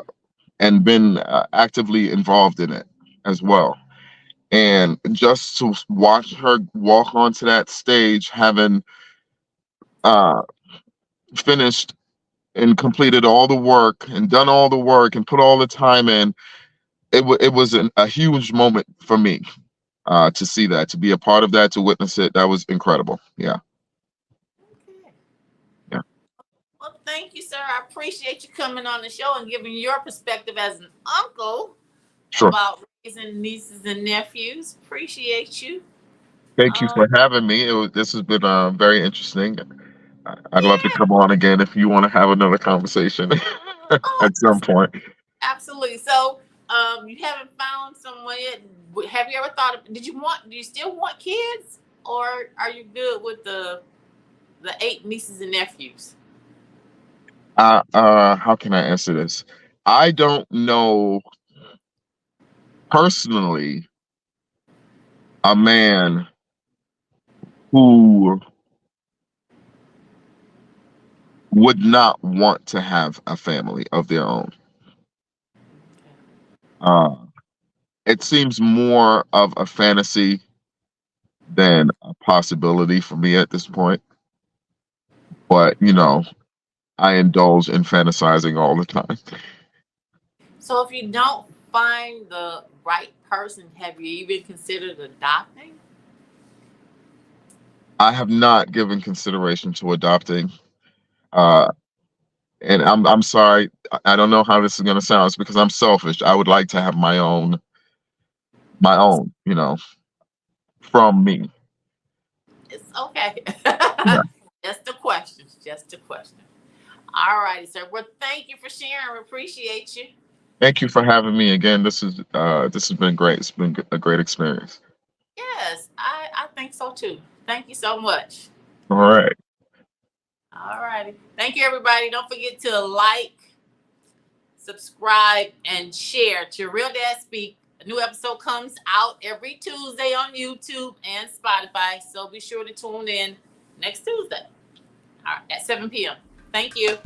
and been actively involved in it as well. And just to watch her walk onto that stage, having uh, finished and completed all the work and done all the work and put all the time in, it was a huge moment for me to see that, to be a part of that, to witness it. That was incredible. Yeah, Okay. yeah, Well, thank you, sir. I appreciate you coming on the show and giving your perspective as an uncle sure. about raising nieces and nephews. Appreciate you. Thank you Um, for having me. This has been very interesting. I'd love to yeah. come on again if you want to have another conversation Oh, at some point. absolutely. So, you haven't found someone yet. Have you ever thought of? Do you still want kids, or are you good with the 8 nieces and nephews? How can I answer this? I don't know personally a man who would not want to have a family of their own. Uh, it seems more of a fantasy than a possibility for me at this point. But, I indulge in fantasizing all the time. So, if you don't find the right person, have you even considered adopting? I have not given consideration to adopting. Oh, Uh, and I'm sorry. I don't know how this is going to sound. It's because I'm selfish. I would like to have my own, from me. it's okay. Yeah. Just a question. Just a question. All righty, sir. Well, thank you for sharing. We appreciate you. Thank you for having me again. This has been great. It's been a great experience. Yes, I think so too. Thank you so much. All right. All righty. Thank you, everybody. Don't forget to like, subscribe, and share to Real Dad Speak. A new episode comes out every Tuesday on YouTube and Spotify. So be sure to tune in next Tuesday at 7 p.m. Thank you.